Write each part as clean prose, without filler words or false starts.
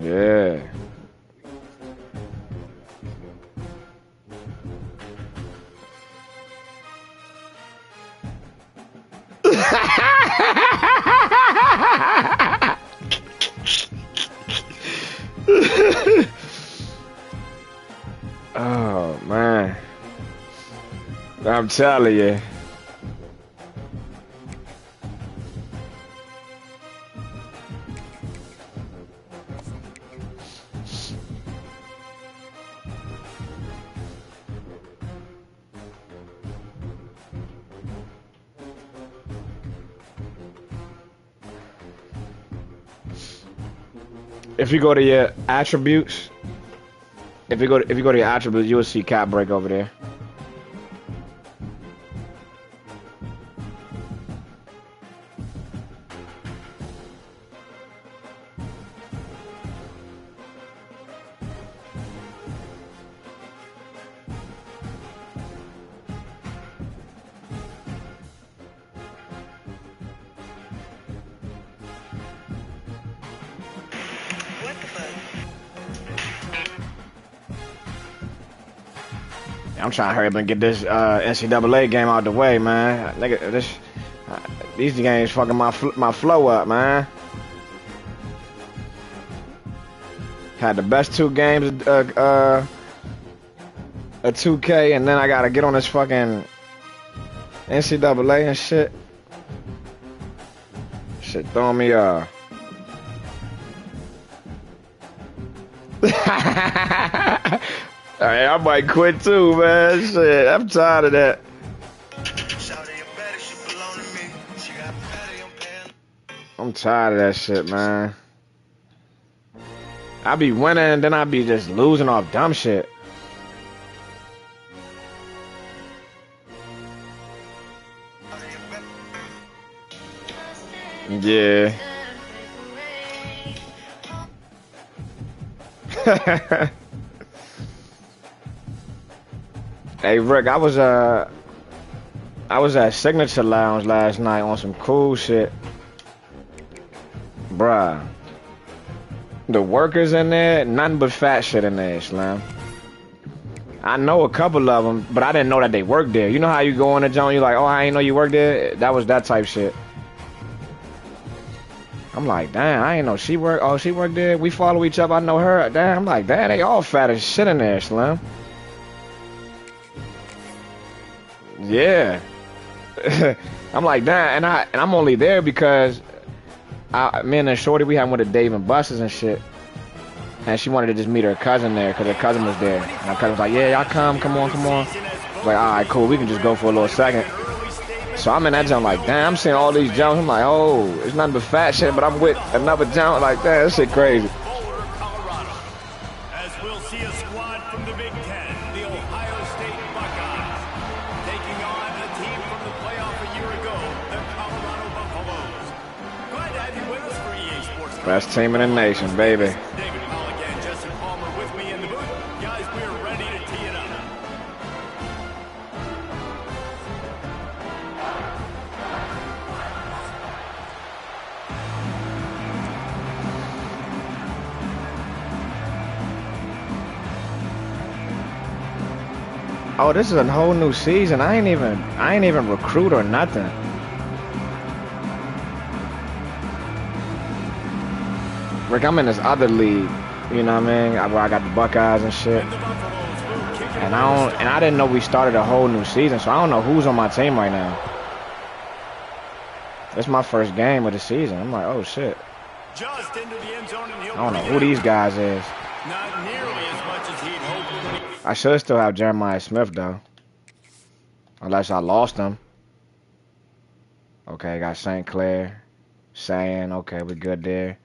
Yeah. Oh man, I'm telling you. If you go to your attributes, if you go to your attributes, you will see cap break over there. I'm trying to hurry up and get this NCAA game out the way, man. Nigga, these games fucking my flow up, man. Had the best 2 games a 2K, and then I gotta get on this fucking NCAA and shit. Shit throwing me off. Alright, I might quit too, man. Shit, I'm tired of that. I'm tired of that shit, man. I be winning, and then I be just losing off dumb shit. Yeah. Hey Rick, I was at Signature Lounge last night on some cool shit. Bruh. The workers in there, nothing but fat shit in there, Slim. I know a couple of them, but I didn't know that they worked there. You know how you go in the joint, you're like, oh, I ain't know you worked there? That was that type shit. I'm like, damn, I ain't know she worked. Oh, she worked there? We follow each other, I know her. Damn, I'm like, damn, they all fat as shit in there, Slim. Yeah. I'm like, damn, and I'm only there because me and Shorty, we had one of Dave and Buster's and shit. And she wanted to just meet her cousin there because her cousin was there. And her cousin was like, yeah, y'all come on. I was like, all right, cool, we can just go for a little second. So I'm in that jump like, damn, I'm seeing all these jumps. I'm like, oh, it's nothing but fat shit, but I'm with another jump like that shit crazy. As we'll see a squad from the Big Ten, the Ohio State Buckeyes, taking on a team from the playoff a year ago, the Colorado Buffaloes. Glad to have you with us for EA Sports. Best team in the nation, baby. David Pollock and Justin Palmer with me in the booth. Guys, we're ready to tee it up. Oh, this is a whole new season. I ain't even recruit or nothing. Rick, I'm in this other league, you know what I mean? Where I got the Buckeyes and shit. And I didn't know we started a whole new season, so I don't know who's on my team right now. It's my first game of the season. I'm like, oh shit. Just into the end zone, and I don't know who these guys is. not nearly as much as he'd hoped. I should still have Jeremiah Smith though. Unless I lost him. Okay, got St. Clair. Saying, okay, we're good there.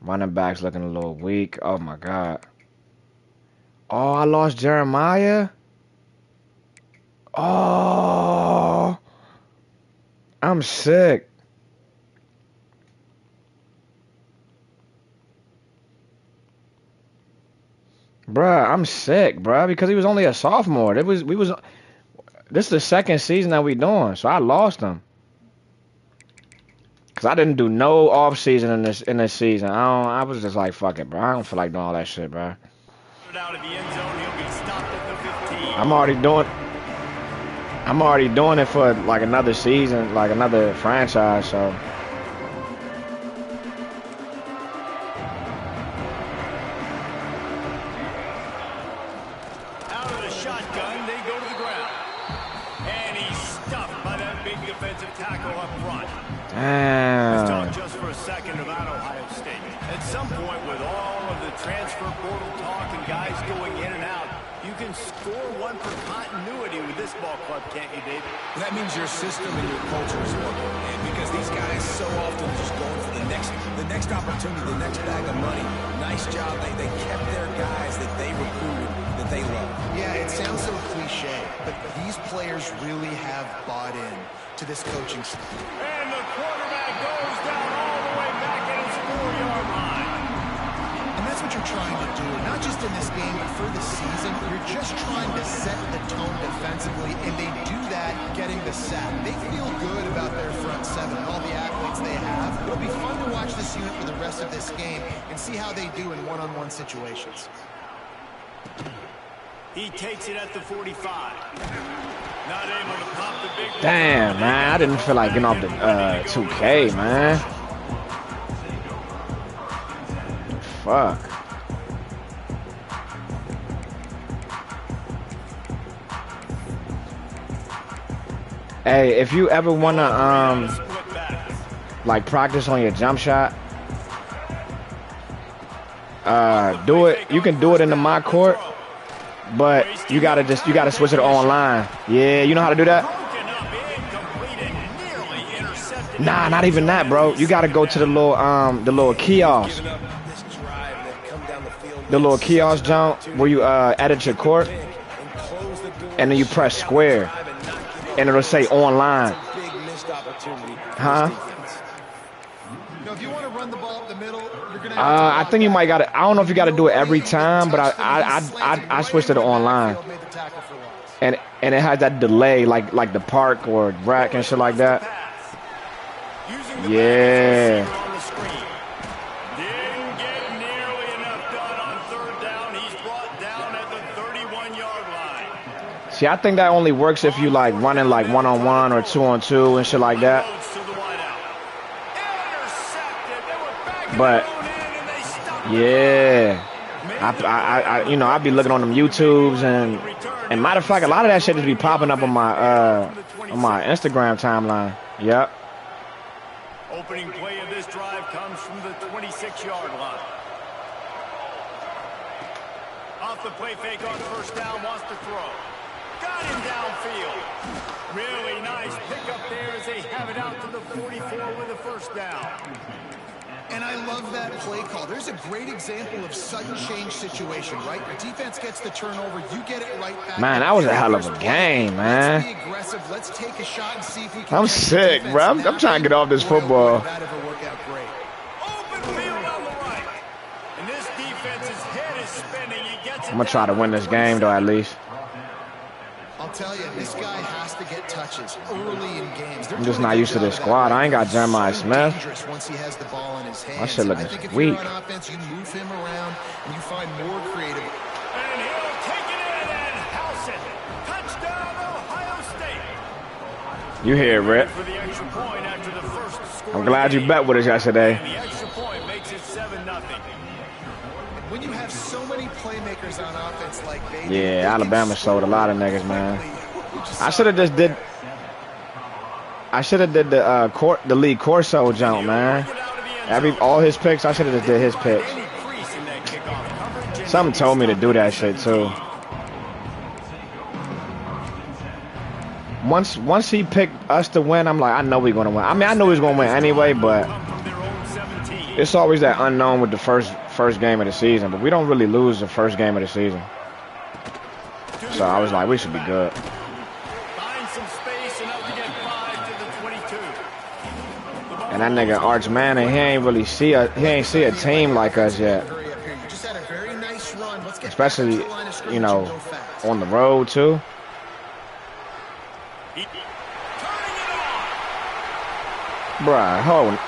Running backs looking a little weak. Oh my God. Oh, I lost Jeremiah? Oh, I'm sick. Bruh, I'm sick, bruh, because he was only a sophomore. This is the second season that we doing, so I lost him. Cause Cause I didn't do no off season in this season. I was just like, fuck it, bro. I don't feel like doing all that shit, bro. Out of the end zone, he'll be stopped at the 15. I'm already doing it for like another season, like another franchise. So out of the shotgun, they go to the ground. And he's stuffed by that big defensive tackle up front. damn. Let's talk just for a second about Ohio State. At some point, with all of the transfer portal talk and guys going in and out, you can score one for continuity with this ball club, can't you, David? That means your system and your culture is working, man. Because these guys so often just going for the next opportunity, the next bag of money. Nice job. They kept their guys that they recruited, that they love. Yeah, it sounds so cliche, but these players really have bought in to this coaching staff. And the quarterback goes down all the way back at his 4-yard line. And that's what you're trying to do, not just in this game, but for the season. You're just trying to set the tone defensively, and they do that getting the sack. They feel good about their front seven and all the athletes they have. It'll be fun to watch this unit for the rest of this game and see how they do in one-on-one situations. He takes it at the 45. Not able to pop the big one. Damn, man. I didn't feel like getting off the 2K, man. Fuck. Hey, if you ever wanna like practice on your jump shot, do it. You can do it in the my court, but you gotta switch it online. Yeah, you know how to do that? Nah, not even that, bro. You gotta go to the little kiosk. The little kiosk jump where you edit your court, and then you press square, and it'll say online. Huh? If you want to run the ball up the middle, you're gonna I think you might gotta. I don't know if you gotta do it every time, but I switched it to online, and it has that delay like the park or rack and shit like that. Yeah. Didn't get nearly enough done on third down. He's brought down at the 31-yard line. See, I think that only works if you like running like 1-on-1 or 2-on-2 and shit like that. But yeah, I you know, I be looking on them YouTubes and matter of fact, a lot of that shit just be popping up on my Instagram timeline. Yep. Opening play of this drive comes from the 26-yard line. Off the play fake on first down, wants to throw. Got him downfield. Really nice pickup there as they have it out to the 44 with a first down. And I love that play call. There's a great example of sudden change situation, right? Your defense gets the turnover, you get it right back. Man, that was a hell of a game, man. Let's be aggressive. Let's take a shot and see if we can. I'm sick, bro. I'm trying to get off this football. Open field on the right. And this defense's head is spinning. He gets it. I'm gonna try to win this game though, at least. I'll tell you, this guy has to get touches early in games. I'm just not used to this squad. I ain't got Jeremiah Smith. Once he has the ball in his hands. My shit looking I think if weak. you're on offense, you move him around and you find more creative. And he'll take it in and house it. Touchdown, Ohio State. You hear it, Rip. For the extra point after the first score. I'm glad you bet with us yesterday. And the extra point makes it 7-0. When you have so many playmakers on offense like they Yeah, Alabama showed a lot of niggas, man. I should have just did. I should have did the Lee Corso jump, man. All his picks, I should have just did his picks. Something told me to do that shit too. Once he picked us to win, I'm like, I know we're gonna win. I mean, I know he's gonna win anyway, but it's always that unknown with the first game of the season. But we don't really lose the first game of the season, so I was like, we should be good. And that nigga Arch Manning, he ain't see a team like us yet. Especially, you know, on the road too. Bruh, hold on.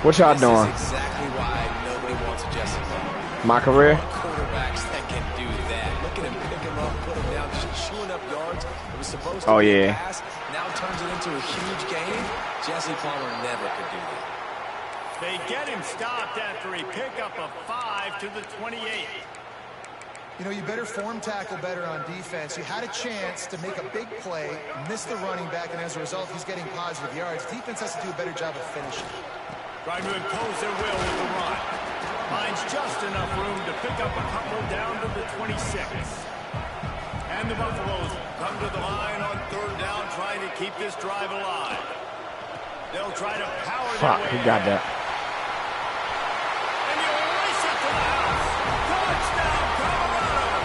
What y'all doing? This is exactly why nobody wants Jesse Palmer. My career? Quarterbacks that can do that. Look at him pick him up, put him down, just chewing up yards. It was supposed to be a pass. Now turns it into a huge gain. Jesse Palmer never could do that. They get him stopped after a pickup of 5 to the 28. You know, you better form tackle better on defense. You had a chance to make a big play, miss the running back, and as a result, he's getting positive yards. Defense has to do a better job of finishing. Trying to impose their will with the run. Finds just enough room to pick up a couple down to the 26. And the Buffaloes come to the line on 3rd down, trying to keep this drive alive. They'll try to power their way. Fuck, he got that. And he'll race it to the house. Touchdown, Colorado!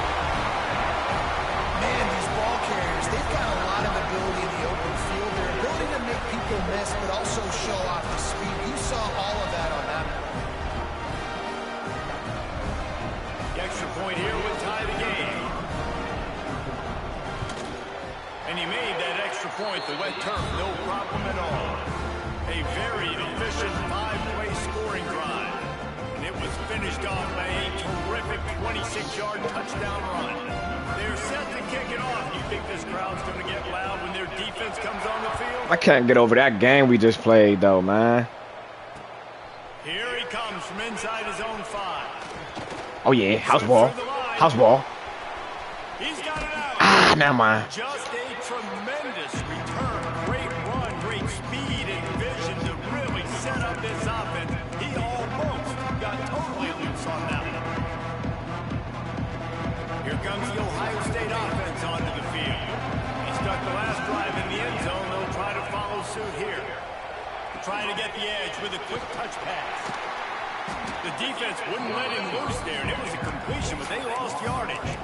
Man, these ball carriers, they've got a lot of ability in the open field. Their ability to make people miss, but also show off the speed. You saw all of that on that. The extra point here would tie the game. And he made that extra point, the wet turf, no problem at all. A very efficient 5-play scoring drive. And it was finished off by a terrific 26-yard touchdown run. They're set to kick it off. You think this crowd's going to get loud when their defense comes on the field? I can't get over that game we just played, though, man. Here he comes from inside his own 5. Oh, yeah. House ball. House ball. He's got it out. Ah, never mind. Just a tremendous return. Great run, great speed and vision to really set up this offense. He almost got totally loose on that one. Here comes the Ohio State offense onto the field. He stuck the last drive in the end zone. They'll try to follow suit here. Trying to get the edge with a quick touch pass. The defense wouldn't let him loose there, and it was a completion, but they lost yardage.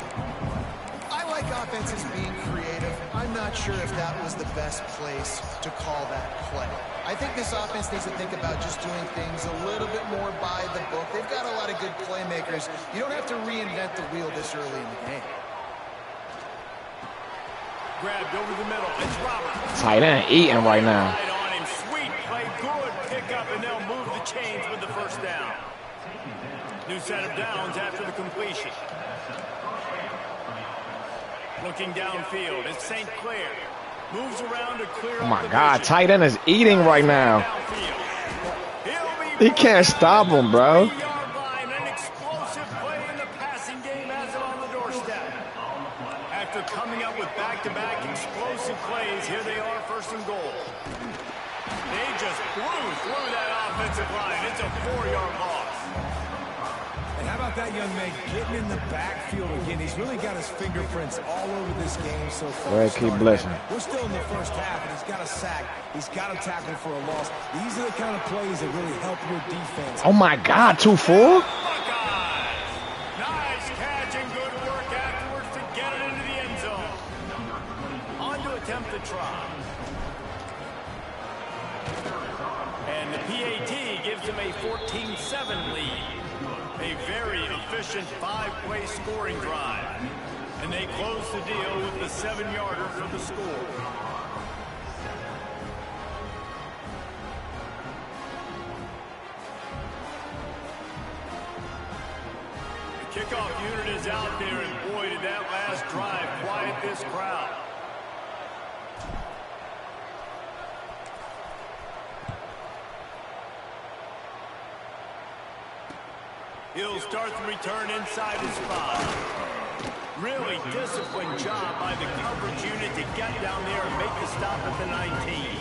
I like offenses being creative. I'm not sure if that was the best place to call that play. I think this offense needs to think about just doing things a little bit more by the book. They've got a lot of good playmakers. You don't have to reinvent the wheel this early in the game. Grabbed over the middle. It's Roberts. Tight end eating right now. Right on him. Sweet play. Good pickup, and they'll move the chains with the first down. New set of downs after the completion. Looking downfield, it's St. Clair. Moves around to clear. Oh my God, tight end is eating right now. He can't stop him, bro. An explosive play in the passing game has it on the doorstep. After coming up with back-to-back explosive plays, here they are, 1st and goal. They just blew through that offensive line. It's a 4-yard loss. And how about that young man getting in the backfield again? He's really got his fingerprints all over this game so far. Well, keep blessing. We're still in the first half, and he's got a sack. He's got a tackle for a loss. These are the kind of plays that really help your defense. Oh, my God, 2-4? Buckeyes! Nice catch and good work afterwards to get it into the end zone. On to attempt the try. And the PAT gives them a 14-7 lead. A very efficient 5-play scoring drive. And they close the deal with the 7-yarder for the score. The kickoff unit is out there, and boy, did that last drive quiet this crowd. He'll start the return inside his spot. Really disciplined job by the coverage unit to get down there and make the stop at the 19.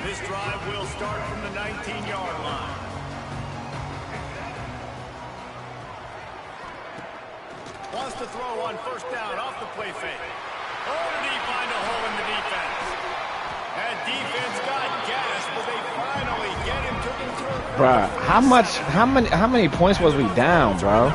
This drive will start from the 19-yard line. Wants to throw on 1st down off the play fake. Oh, did he find a hole in the defense? That defense got gas, but they finally get him to the third. Bruh, how many points was we down, bro?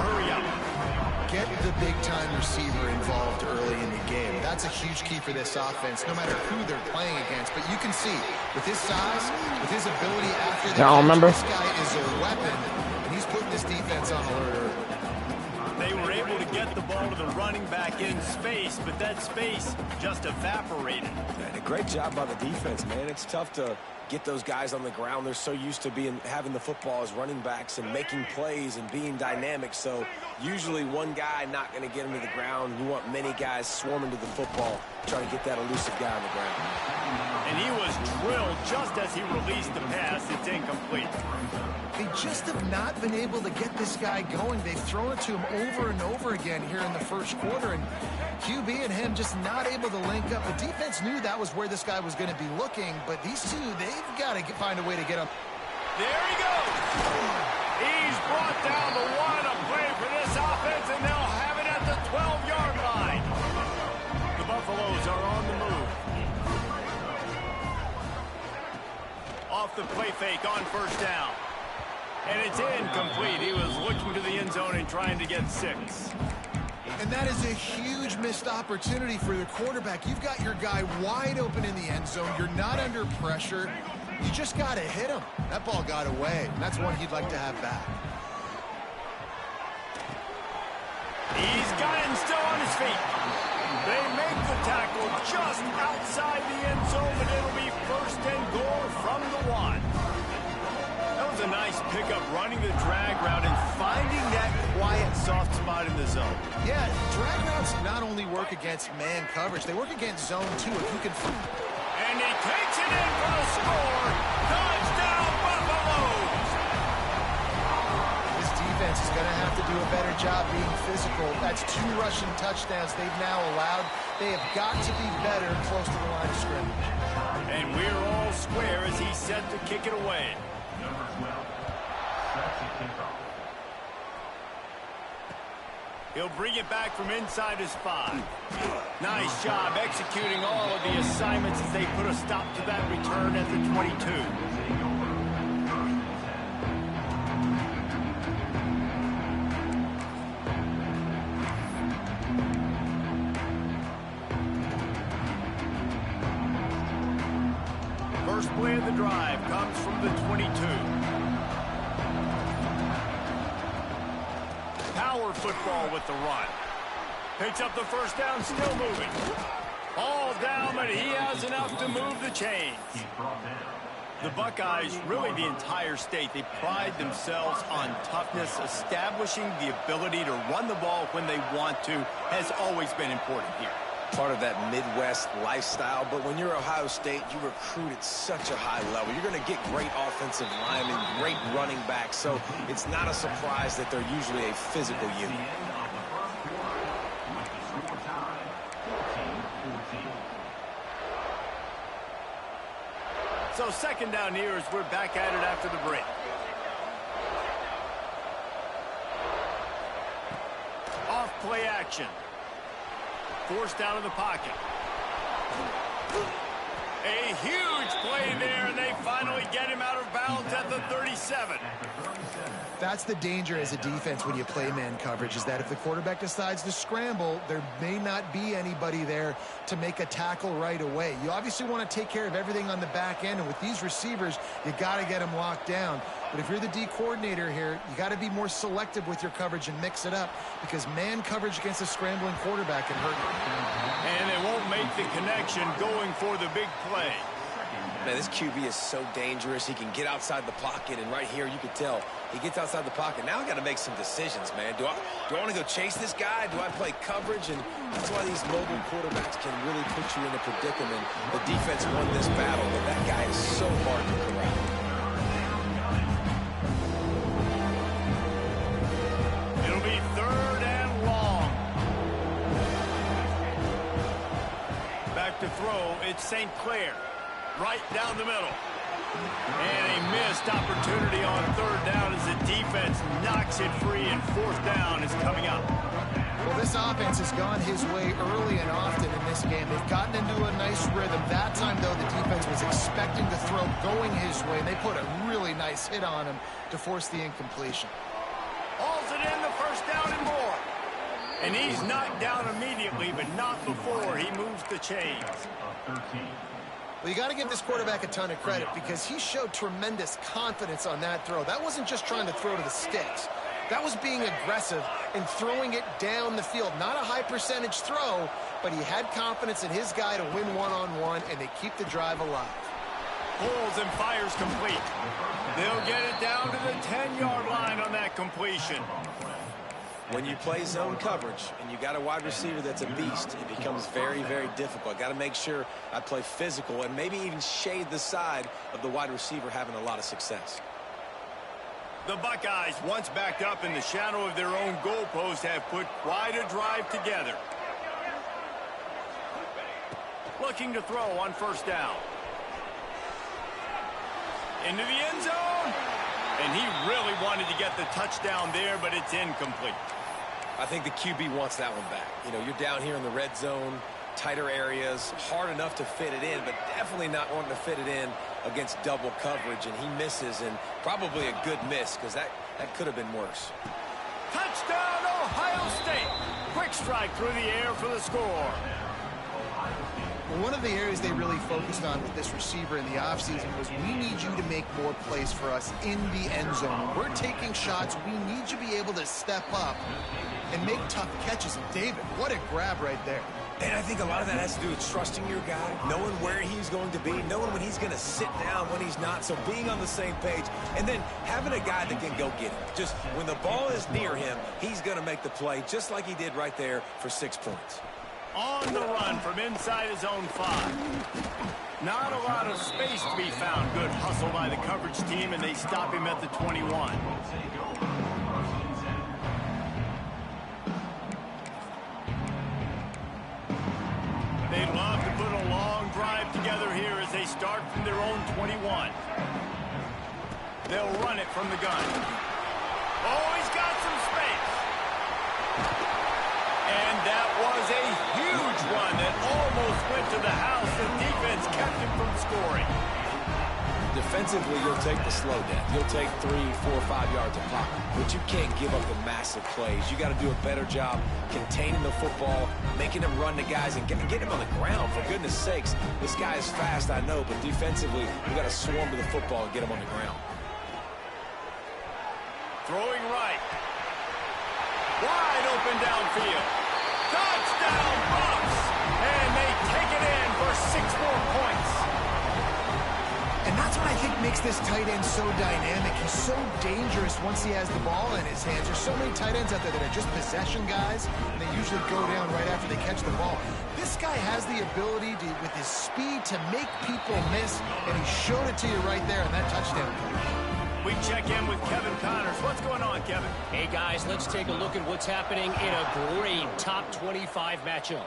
Get the big-time receiver involved early in the game. that's a huge key for this offense, no matter who they're playing against. But you can see, with his size, with his ability after the catch, this guy is a weapon, and he's putting this defense on alert. They were able to get the ball to the running back in space, but that space just evaporated. And a great job by the defense, man. It's tough to get those guys on the ground. They're so used to having the football as running backs and making plays and being dynamic. So usually one guy not going to get him to the ground. You want many guys swarming to the football, trying to get that elusive guy on the ground. And he was drilled just as he released the pass. It's incomplete. They just have not been able to get this guy going. They've thrown it to him over and over again here in the first quarter, and QB and him just not able to link up. The defense knew that was where this guy was going to be looking, but these two, they've got to find a way to get him. There he goes. He's brought down the one, a play for this offense, and they'll have it at the 12-yard line. The Buffaloes are on the move. Off the play fake on first down. And it's incomplete. He was looking to the end zone and trying to get 6. And that is a huge missed opportunity for the quarterback. You've got your guy wide open in the end zone. You're not under pressure. You just got to hit him. That ball got away. And that's one he'd like to have back. He's got him still on his feet. They make the tackle just outside the end zone, but it'll be first and goal from the 1. That was a nice pickup, running the drag route and finding that quiet, soft spot in the zone. Yeah, drag routes not only work against man coverage, they work against zone too. If you can... And he takes it in for the score. Touchdown, Buffaloes! This defense is going to have to do a better job being physical. That's 2 rushing touchdowns they've now allowed. They have got to be better close to the line of scrimmage. And we're all square as he's set to kick it away. He'll bring it back from inside his 5. Nice job executing all of the assignments as they put a stop to that return at the 22. First play of the drive comes from the 22. Power football with the run. Picks up the first down, still moving. All down, but he has enough to move the chains. The Buckeyes, really the entire state, they pride themselves on toughness. Establishing the ability to run the ball when they want to has always been important here. Part of that Midwest lifestyle, but when you're Ohio State, you recruit at such a high level. You're going to get great offensive linemen, great running backs, so it's not a surprise that they're usually a physical unit. So second down here as we're back at it after the break. Off play action. Forced out of the pocket. A huge play there, and they finally get him out of bounds at the 37. That's the danger as a defense when you play man coverage, is that if the quarterback decides to scramble, there may not be anybody there to make a tackle right away. You obviously want to take care of everything on the back end, and with these receivers, you got to get them locked down. But if you're the D coordinator here, you got to be more selective with your coverage and mix it up, because man coverage against a scrambling quarterback can hurt you. And they won't make the connection going for the big play. Man, this QB is so dangerous. He can get outside the pocket, and right here you can tell he gets outside the pocket. Now I got to make some decisions, man. Do I want to go chase this guy? Do I play coverage? And that's why these mobile quarterbacks can really put you in a predicament. The defense won this battle, but that guy is so hard to corral. It'll be third and long. Back to throw. It's St. Clair. Right down the middle. And a missed opportunity on third down as the defense knocks it free, and fourth down is coming up. Well, this offense has gone his way early and often in this game. They've gotten into a nice rhythm. That time, though, the defense was expecting the throw going his way, and they put a really nice hit on him to force the incompletion. Hauls it in, the first down and more. And he's knocked down immediately, but not before he moves the chains. Well, you got to give this quarterback a ton of credit because he showed tremendous confidence on that throw. That wasn't just trying to throw to the sticks. That was being aggressive and throwing it down the field. Not a high percentage throw, but he had confidence in his guy to win one-on-one, and they keep the drive alive. Pulls and fires complete. They'll get it down to the 10-yard line on that completion. When you play zone coverage and you got a wide receiver that's a beast, it becomes very, very difficult. Got to make sure I play physical and maybe even shade the side of the wide receiver having a lot of success. The Buckeyes, once backed up in the shadow of their own goalpost, have put quite a drive together. Looking to throw on first down. Into the end zone. And he really wanted to get the touchdown there, but it's incomplete. I think the QB wants that one back. You know, you're down here in the red zone, tighter areas, hard enough to fit it in, but definitely not wanting to fit it in against double coverage, and he misses, and probably a good miss because that could have been worse. Touchdown, Ohio State. Quick strike through the air for the score. Well, one of the areas they really focused on with this receiver in the offseason was we need you to make more plays for us in the end zone. When we're taking shots, we need you to be able to step up and make tough catches. And David, what a grab right there. And I think a lot of that has to do with trusting your guy, knowing where he's going to be, knowing when he's going to sit down, when he's not, so being on the same page, and then having a guy that can go get it. Just when the ball is near him, he's going to make the play, just like he did right there for 6 points. On the run from inside his own 5. Not a lot of space to be found. Good hustle by the coverage team, and they stop him at the 21. They'd love to put a long drive together here as they start from their own 21. They'll run it from the gun. Oh, he's got some space. And that was a huge run that almost went to the house. The defense kept him from scoring. Defensively, you'll take the slow down. You'll take 3, 4, 5 yards of pocket. But you can't give up the massive plays. You got to do a better job containing the football, making them run the guys, and getting him on the ground. For goodness sakes, this guy is fast, I know, but defensively, we got to swarm to the football and get him on the ground. Throwing right. Wide open downfield. Touchdown, Bucks! And they take it in for 6 more points. And that's what I think makes this tight end so dynamic. He's so dangerous once he has the ball in his hands. There's so many tight ends out there that are just possession guys, and they usually go down right after they catch the ball. This guy has the ability to, with his speed, to make people miss, and he showed it to you right there in that touchdown play. We check in with Kevin Connors. What's going on, Kevin? Hey, guys, let's take a look at what's happening in a great top 25 matchup.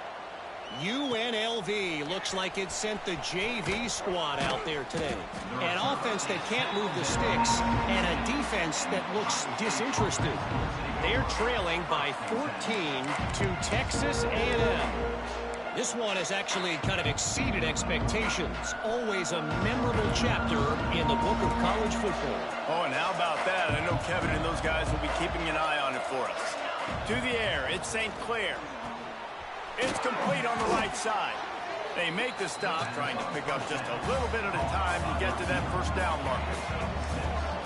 UNLV looks like it sent the JV squad out there today. An offense that can't move the sticks and a defense that looks disinterested. They're trailing by 14 to Texas A&M. This one has actually kind of exceeded expectations. Always a memorable chapter in the book of college football. Oh, and how about that? I know Kevin and those guys will be keeping an eye on it for us. To the air, it's St. Clair. It's complete on the right side. They make the stop, trying to pick up just a little bit at a time to get to that first down marker.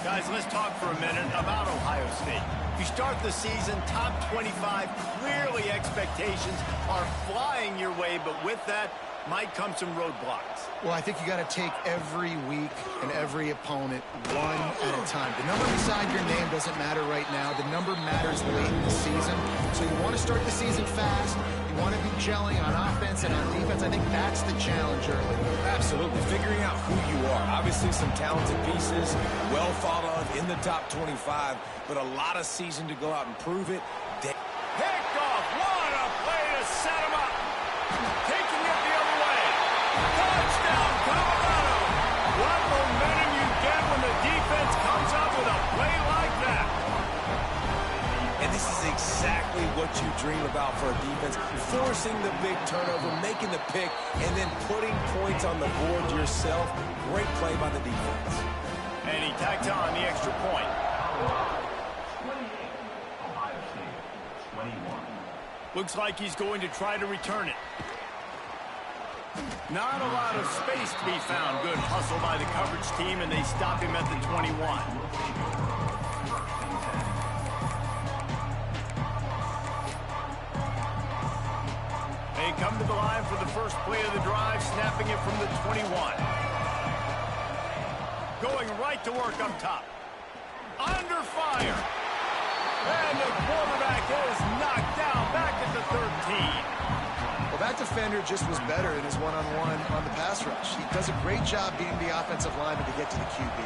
Guys, let's talk for a minute about Ohio State. You start the season top 25, clearly expectations are flying your way, but with that might come some roadblocks. Well, I think you got to take every week and every opponent one at a time. The number beside your name doesn't matter right now. The number matters late in the season. So you want to start the season fast. You want to be gelling on offense and on defense. I think that's the challenge early. Absolutely. Figuring out who you are. Obviously some talented pieces, well thought of in the top 25, but a lot of season to go out and prove it. Picked off. What a play to set him up. Taking it the other way. Touchdown, Colorado. What momentum you get when the defense comes up with a play like that. And this is exactly what you dream about for a defense. Forcing the big turnover, making the pick, and then putting points on the board yourself. Great play by the defense. And he tacked on the extra point. Looks like he's going to try to return it. Not a lot of space to be found. Good hustle by the coverage team, and they stop him at the 21. They come to the line for the first play of the drive, snapping it from the 21. Going right to work up top. Under fire. And the quarterback is knocked down back at the 13. Well, that defender just was better in his one-on-one on the pass rush. He does a great job beating the offensive lineman to get to the QB.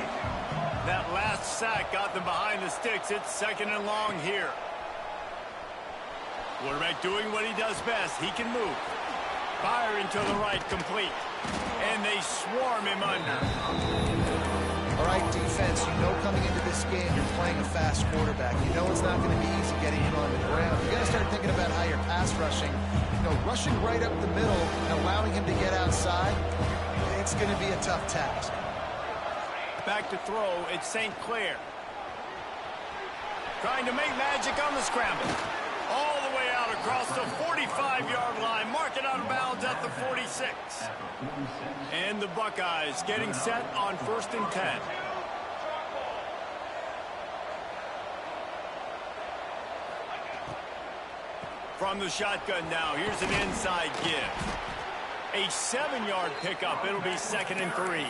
That last sack got them behind the sticks. It's 2nd and long here. Quarterback doing what he does best. He can move. Firing to the right, complete. And they swarm him under. All right, defense, you know coming into this game you're playing a fast quarterback. You know it's not going to be easy getting him on the ground. You got to start thinking about how you're pass rushing. You know, rushing right up the middle and allowing him to get outside, it's going to be a tough task. Back to throw, it's St. Clair. Trying to make magic on the scramble. All the way out across the 45-yard line. Mark it out of bounds at the 46. And the Buckeyes getting set on 1st and 10. From the shotgun now, here's an inside give. A 7-yard pickup. It'll be 2nd and 3.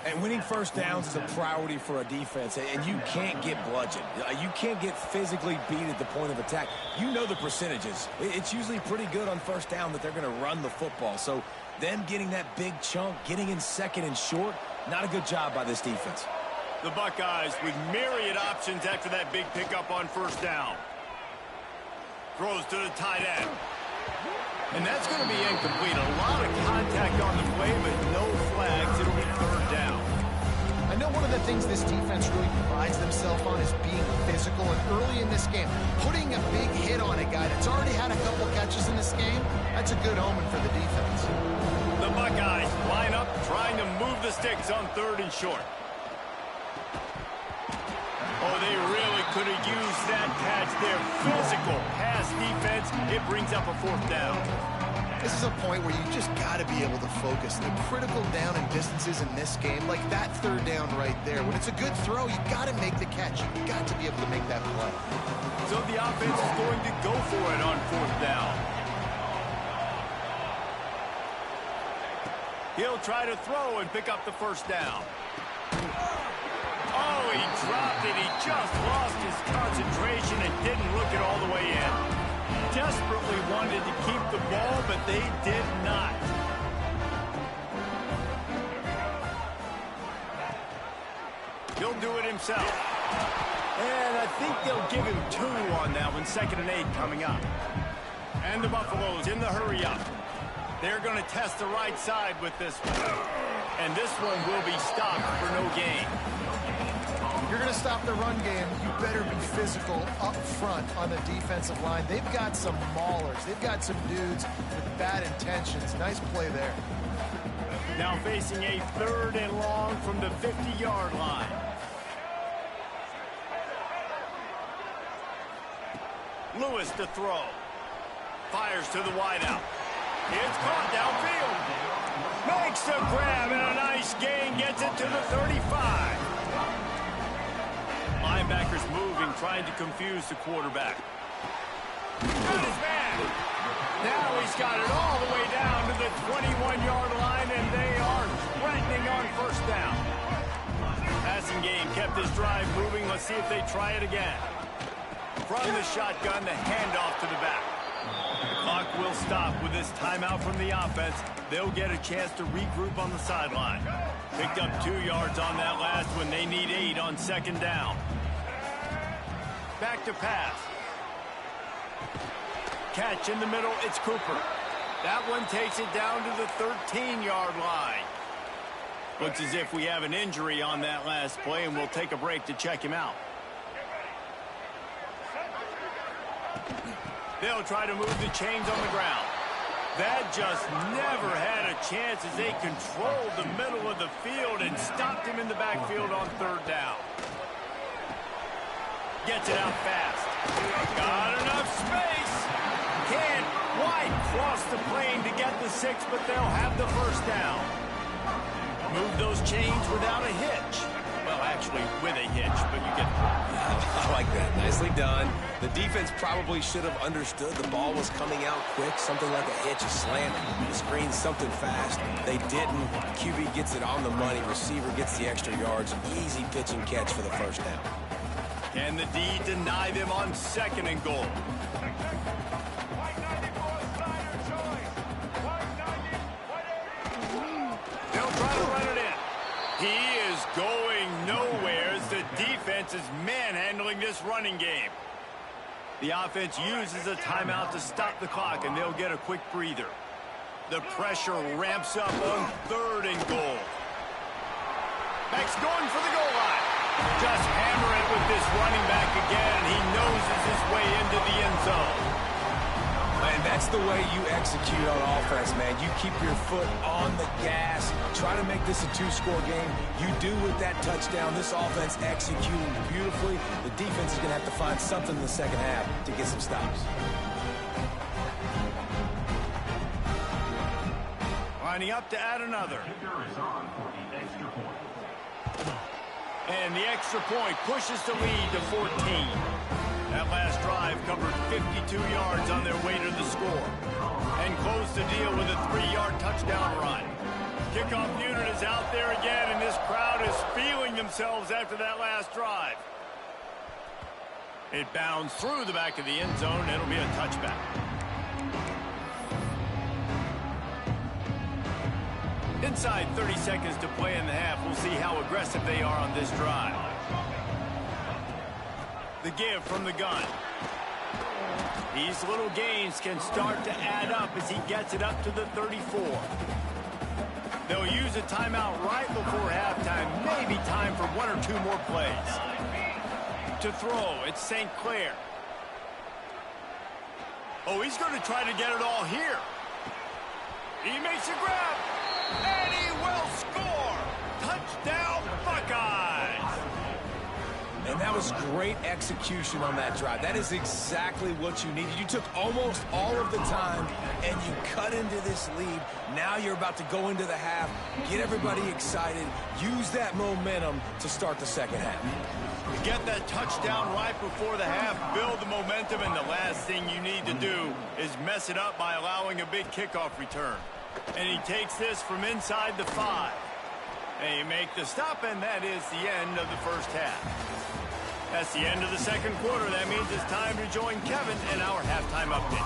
And winning first downs is a priority for a defense, and you can't get bludgeoned. You can't get physically beat at the point of attack. You know the percentages. It's usually pretty good on first down that they're going to run the football. So them getting that big chunk, getting in 2nd and short, not a good job by this defense. The Buckeyes with myriad options after that big pickup on 1st down. Throws to the tight end. And that's going to be incomplete. A lot of contact on the play, but no flags. It'll be 3rd down. I know one of the things this defense really prides themselves on is being physical. And early in this game, putting a big hit on a guy that's already had a couple catches in this game, that's a good omen for the defense. The Buckeyes line up, trying to move the sticks on 3rd and short. Oh, they really could have used that catch there. Physical pass defense. It brings up a 4th down. This is a point where you just got to be able to focus. The critical down and distances in this game, like that 3rd down right there. When it's a good throw, you got to make the catch. You got to be able to make that play. So the offense is going to go for it on 4th down. He'll try to throw and pick up the 1st down. Oh, he dropped it. He just lost his concentration and didn't look it all the way in. Desperately wanted to keep the ball, but they did not. He'll do it himself. And I think they'll give him 2 on that one. 2nd and 8 coming up. And the Buffaloes in the hurry up. They're going to test the right side with this one. And this one will be stopped for no gain. You're going to stop the run game, you better be physical up front on the defensive line. They've got some maulers. They've got some dudes with bad intentions. Nice play there. Now facing a 3rd and long from the 50-yard line. Lewis to throw. Fires to the wideout. It's caught downfield. Makes the grab and a nice gain. Gets it to the 35. Linebackers moving, trying to confuse the quarterback. Got his man. Now he's got it all the way down to the 21-yard line, and they are threatening on 1st down. Passing game kept this drive moving. Let's see if they try it again. From the shotgun, the handoff to the back. The clock will stop with this timeout from the offense. They'll get a chance to regroup on the sideline. Picked up 2 yards on that last one. They need 8 on 2nd down. Back to pass. Catch in the middle. It's Cooper. That one takes it down to the 13-yard line. Looks as if we have an injury on that last play, and we'll take a break to check him out. They'll try to move the chains on the ground. That just never had a chance as they controlled the middle of the field and stopped him in the backfield on 3rd down. Gets it out fast. Got enough space. Can't quite cross the plane to get the 6, but they'll have the first down. Move those chains without a hitch. Well, actually, with a hitch, but you get the point. I like that. Nicely done. The defense probably should have understood the ball was coming out quick, something like a hitch, a slant, a screen, something fast. They didn't. QB gets it on the money. Receiver gets the extra yards. Easy pitch and catch for the first down. Can the D deny them on 2nd and goal? They'll try to run it in. He is going nowhere as the defense is manhandling this running game. The offense uses a timeout to stop the clock, and they'll get a quick breather. The pressure ramps up on 3rd and goal. Max going for the goal line. Just hammer it with this running back again, and he noses his way into the end zone. And that's the way you execute on offense, man. You keep your foot on the gas. Try to make this a 2-score game. You do with that touchdown. This offense executing beautifully. The defense is going to have to find something in the second half to get some stops. Lining up to add another. And the extra point pushes the lead to 14. That last drive covered 52 yards on their way to the score and closed the deal with a 3-yard touchdown run. Kickoff unit is out there again, and this crowd is feeling themselves after that last drive. It bounds through the back of the end zone, and it'll be a touchback. Inside 30 seconds to play in the half. We'll see how aggressive they are on this drive. The give from the gun. These little gains can start to add up as he gets it up to the 34. They'll use a timeout right before halftime. Maybe time for 1 or 2 more plays. To throw, it's St. Clair. Oh, he's going to try to get it all here. He makes a grab, and he will score. Touchdown, Buckeyes. And that was great execution on that drive. That is exactly what you needed. You took almost all of the time, and you cut into this lead. Now you're about to go into the half, get everybody excited, use that momentum to start the second half. You get that touchdown right before the half, build the momentum, and the last thing you need to do is mess it up by allowing a big kickoff return. And he takes this from inside the 5. They make the stop, and that is the end of the first half. That's the end of the second quarter. That means it's time to join Kevin in our halftime update.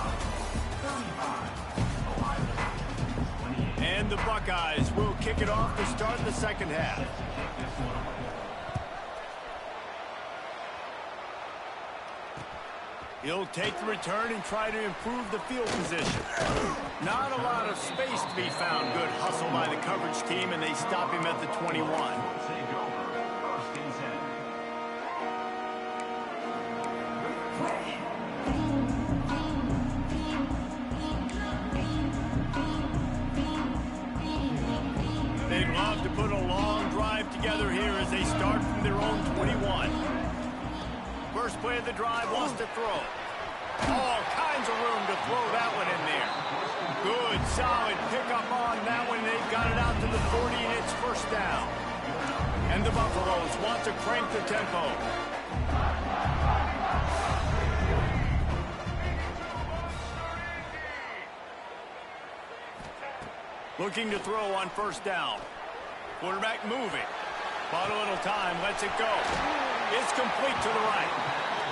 And the Buckeyes will kick it off to start the second half. He'll take the return and try to improve the field position. Not a lot of space to be found. Good hustle by the coverage team, and they stop him at the 21. They'd love to put a long drive together here as they start from their own 21. First play of the drive, wants to throw. All kinds of room to throw that one in there. Good, solid pickup on that one. They've got it out to the 40, and it's first down. And the Buffaloes want to crank the tempo. Looking to throw on first down. Quarterback moving. Bought a little time, lets it go. It's complete to the right.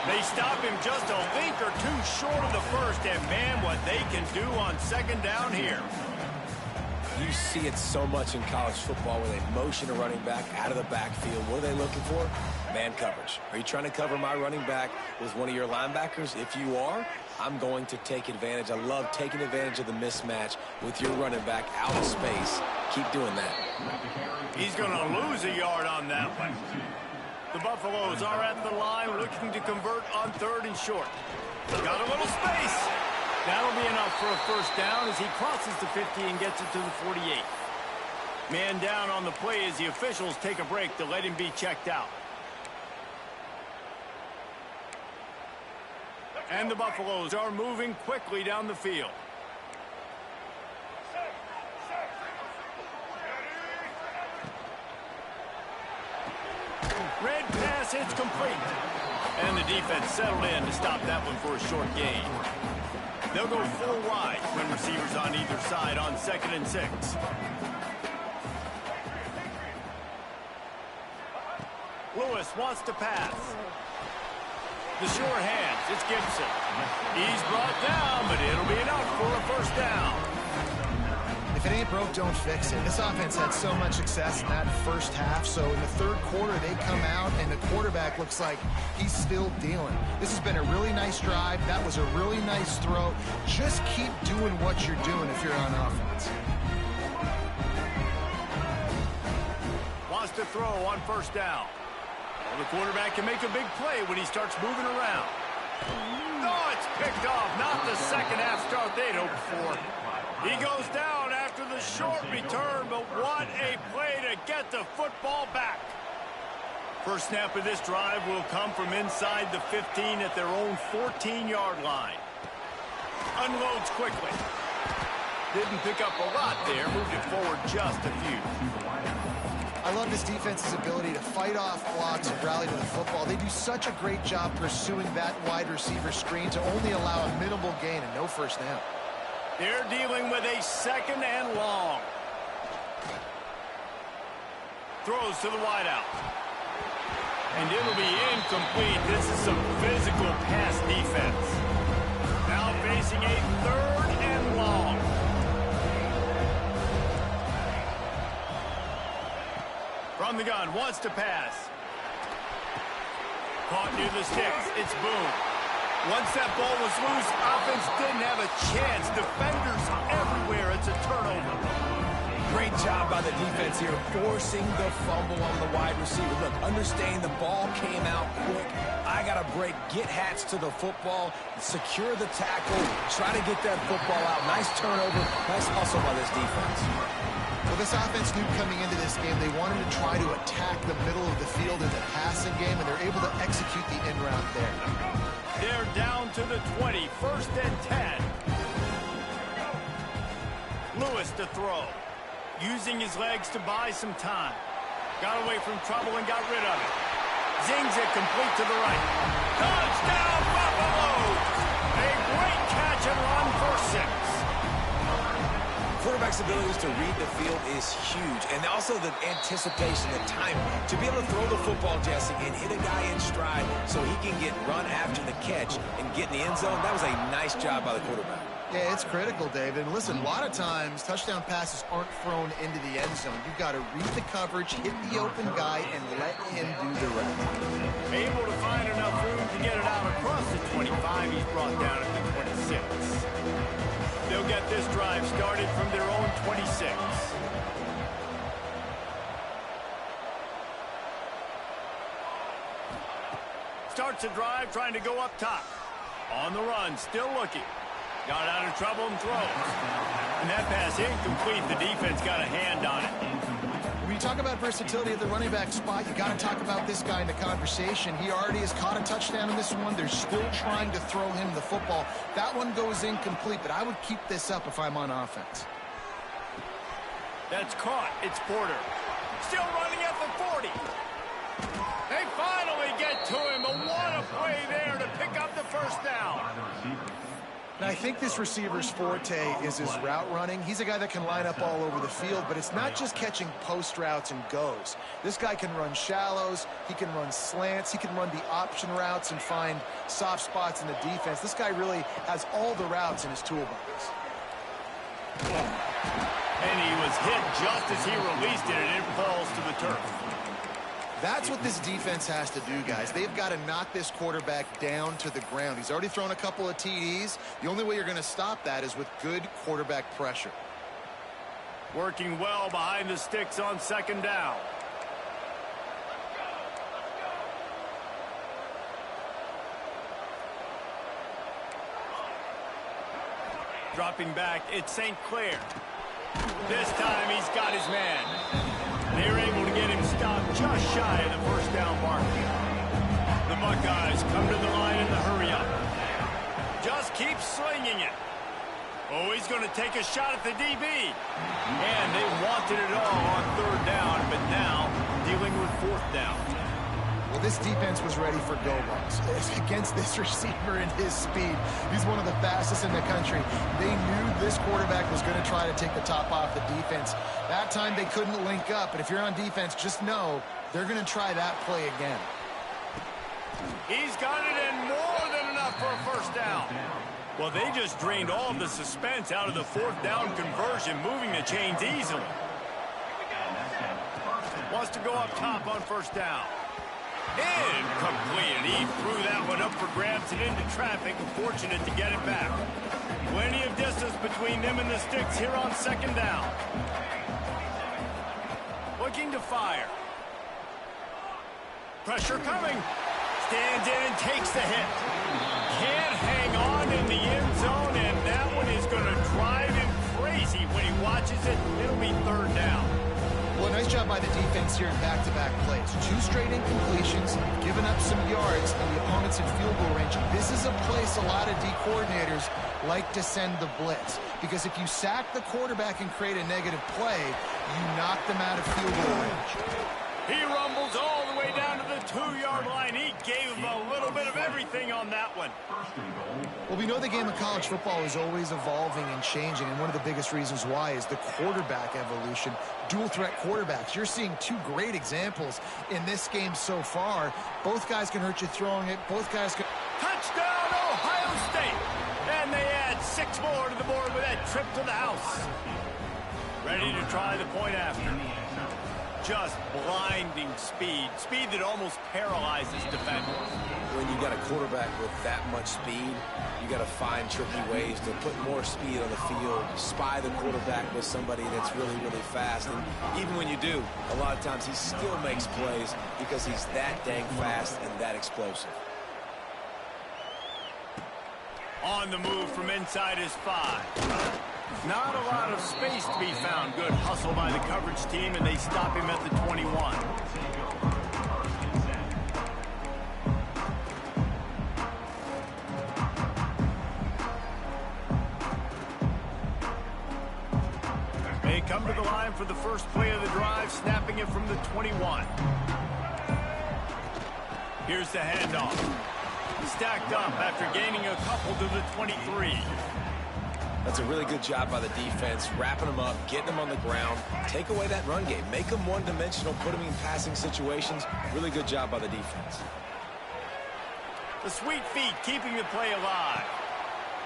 They stop him just a link or 2 short of the first, and man, what they can do on second down here. You see it so much in college football where they motion a running back out of the backfield. What are they looking for? Man coverage. Are you trying to cover my running back with one of your linebackers? If you are, I'm going to take advantage. I love taking advantage of the mismatch with your running back out of space. Keep doing that. He's going to lose a yard on that one. The Buffaloes are at the line looking to convert on 3rd and short. Got a little space. That'll be enough for a first down as he crosses the 50 and gets it to the 48. Man down on the play as the officials take a break to let him be checked out. And the Buffaloes are moving quickly down the field. Red pass hits complete. And the defense settled in to stop that one for a short gain. They'll go full wide when receivers on either side on 2nd and 6. Lewis wants to pass. The sure hands, it's Gibson. He's brought down, but it'll be enough for a first down. If it ain't broke, don't fix it. This offense had so much success in that first half, so in the third quarter, they come out, and the quarterback looks like he's still dealing. This has been a really nice drive. That was a really nice throw. Just keep doing what you're doing if you're on offense. Wants to throw on first down. Well, the quarterback can make a big play when he starts moving around. Oh, it's picked off. Not the second half start they'd hoped for. He goes down after the short return, but what a play to get the football back. First snap of this drive will come from inside the 15 at their own 14-yard line. Unloads quickly. Didn't pick up a lot there, moved it forward just a few. I love this defense's ability to fight off blocks and rally to the football. They do such a great job pursuing that wide receiver screen to only allow a minimal gain and no first down. They're dealing with a 2nd and long. Throws to the wideout. And it'll be incomplete. This is some physical pass defense. Now facing a 3rd and long. From the gun, wants to pass. Caught near the sticks. It's Boone. Once that ball was loose, offense didn't have a chance. Defenders everywhere. It's a turnover. Great job by the defense here, forcing the fumble on the wide receiver. Look, understand the ball came out quick. I got to break, get Hats to the football, secure the tackle, try to get that football out. Nice turnover, nice hustle by this defense. Well, this offense knew coming into this game they wanted to try to attack the middle of the field in the passing game, and they're able to execute the in route there. They're down to the 20, 1st and 10. Lewis to throw. Using his legs to buy some time. Got away from trouble and got rid of it. Zings it complete to the right. Touchdown, Buffaloes! A great catch and run for 6. Quarterback's abilities to read the field is huge, and also the anticipation, the timing. To be able to throw the football, Jesse, and hit a guy in stride so he can get run after the catch and get in the end zone, that was a nice job by the quarterback. Yeah, it's critical, David. And listen, a lot of times touchdown passes aren't thrown into the end zone. You've got to read the coverage, hit the open guy, and let him do the rest. Able to find enough room to get it out across the 25. He's brought down at the 26. They'll get this drive started from their own 26. Starts a drive trying to go up top. On the run, still looking. Got out of trouble and throws. And that pass incomplete. The defense got a hand on it. When you talk about versatility at the running back spot, you got to talk about this guy in the conversation. He already has caught a touchdown in this one. They're still trying to throw him the football. That one goes incomplete, but I would keep this up if I'm on offense. That's caught. It's Porter. Still running at the 40. They finally get to him. But what a play there to pick up the first down. And I think this receiver's forte is his route running. He's a guy that can line up all over the field, but it's not just catching post routes and goes. This guy can run shallows, he can run slants, he can run the option routes and find soft spots in the defense. This guy really has all the routes in his toolbox. And he was hit just as he released it, and it falls to the turf. That's what this defense has to do, guys. They've got to knock this quarterback down to the ground. He's already thrown a couple of TDs. The only way you're going to stop that is with good quarterback pressure. Working well behind the sticks on 2nd down. Dropping back, it's St. Clair. This time he's got his man. They're able to get him stopped just shy of the first down mark. The Buckeyes come to the line in the hurry up. Oh, he's going to take a shot at the DB. And they wanted it all on third down, but now dealing with fourth down. Well, this defense was ready for go balls. Against this receiver and his speed, he's one of the fastest in the country. They knew this quarterback was going to try to take the top off the defense. That time they couldn't link up, but if you're on defense, just know they're going to try that play again. He's got it in more than enough for a first down. Well, they just drained all of the suspense out of the fourth down conversion, moving the chains easily. Wants to go up top on first down. Incomplete. He threw that one up for grabs and into traffic. Fortunate to get it back. Plenty of distance between them and the sticks here on second down. Looking to fire. Pressure coming. Stands in and takes the hit. Can't hang on in the end zone, and that one is going to drive him crazy when he watches it. It'll be third down. Well, nice job by the defense here in back-to-back plays. 2 straight incompletions, giving up some yards, and the opponent's in field goal range. This is a place a lot of D coordinators like to send the blitz, because if you sack the quarterback and create a negative play, you knock them out of field goal range. He rumbles all the way down to the 2-yard line. He gave him a little bit of everything on that one. Well, we know the game of college football is always evolving and changing, and one of the biggest reasons why is the quarterback evolution. Dual threat quarterbacks. You're seeing 2 great examples in this game so far. Both guys can hurt you throwing it. Both guys can... Touchdown, Ohio State! And they add 6 more to the board with that trip to the house. Ready to try the point after. Just blinding speed. Speed that almost paralyzes defenders. When you got a quarterback with that much speed, you got to find tricky ways to put more speed on the field, spy the quarterback with somebody that's really, really fast. And even when you do, a lot of times he still makes plays because he's that dang fast and that explosive. On the move from inside his 5. Not a lot of space to be found. Good hustle by the coverage team, and they stop him at the 21. They come to the line for the first play of the drive, snapping it from the 21. Here's the handoff. Stacked up after gaining a couple to the 23. That's a really good job by the defense, wrapping them up, getting them on the ground, take away that run game, make them one-dimensional, put them in passing situations. Really good job by the defense. The sweet feet keeping the play alive.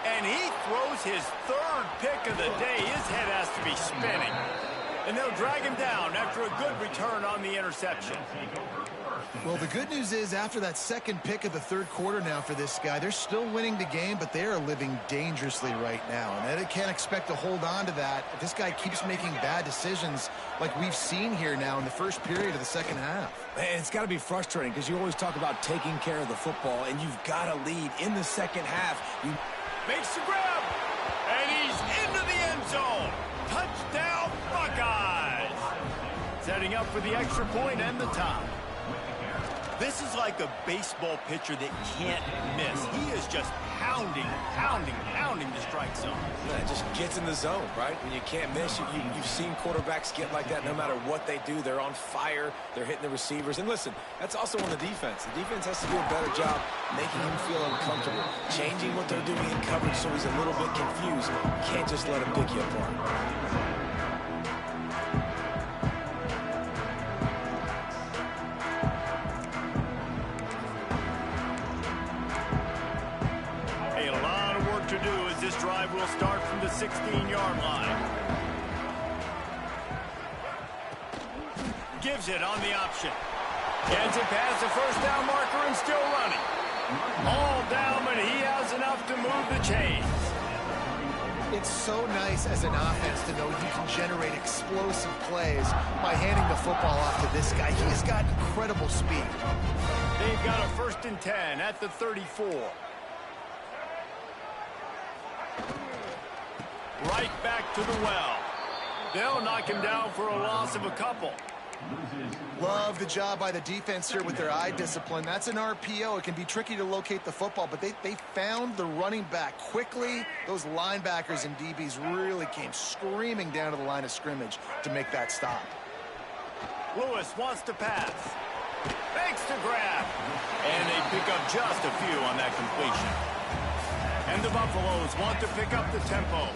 And he throws his 3rd pick of the day. His head has to be spinning. And they'll drag him down after a good return on the interception. Well, the good news is after that 2nd pick of the 3rd quarter now for this guy, they're still winning the game, but they are living dangerously right now. And they can't expect to hold on to that if this guy keeps making bad decisions like we've seen here now in the first period of the second half. Man, it's got to be frustrating because you always talk about taking care of the football, and you've got to lead in the second half. Makes the grab, and he's into the end zone. Touchdown, Buckeyes. Setting up for the extra point and the tie. This is like a baseball pitcher that can't miss. He is just pounding the strike zone. Yeah, it just gets in the zone, right? When you can't miss, you've seen quarterbacks get like that no matter what they do. They're on fire. They're hitting the receivers. And listen, that's also on the defense. The defense has to do a better job making him feel uncomfortable, changing what they're doing in coverage so he's a little bit confused. Can't just let him pick you apart. This drive will start from the 16-yard line. Gives it on the option. Gets it past the first down marker and still running. All down, but he has enough to move the chains. It's so nice as an offense to know you can generate explosive plays by handing the football off to this guy. He's got incredible speed. They've got a 1st and 10 at the 34. Right back to the well. They'll knock him down for a loss of a couple. Love the job by the defense here with their eye discipline. That's an RPO. It can be tricky to locate the football, but they found the running back quickly. Those linebackers and DBs really came screaming down to the line of scrimmage to make that stop. Lewis wants to pass. Fakes to grab. And they pick up just a few on that completion. And the Buffaloes want to pick up the tempo.